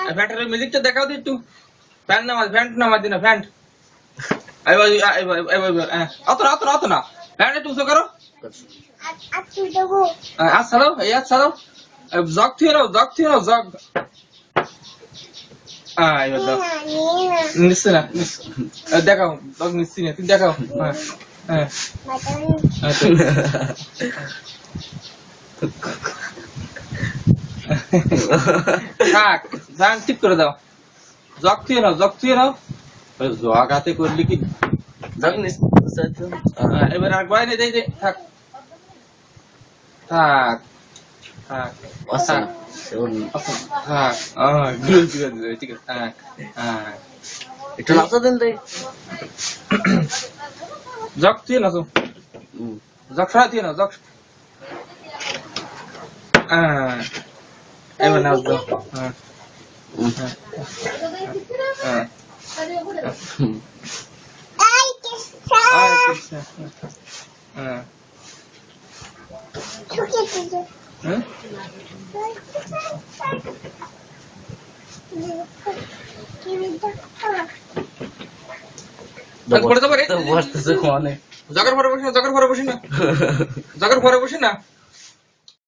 ফ্যান্টের মিউজিকটা দেখাও দি একটু ফ্যান নামা দিনা ফ্যান অত না ফ্যান একটু উঁচু করো ছাড়ো এই ছাড়ো জগ থিয়ে নাও জগ এবার দাও নিচ্ছে না দেখাও জগ নিচ্ছি না তুই দেখাও হ্যাঁ থাক ফ্যান ঠিক করে দাও জগ থিয়ে নাও জগ হাতে করলি কি এবার আর গয় নেই দে থাক থাক থাক থাক ঠিক আছে থাক একটু নাচা দেন তাই জগ থিয়ে নাও জগ সরা থিয়ে নাও জগ এবার নাচ দাও জগের পরে বসে না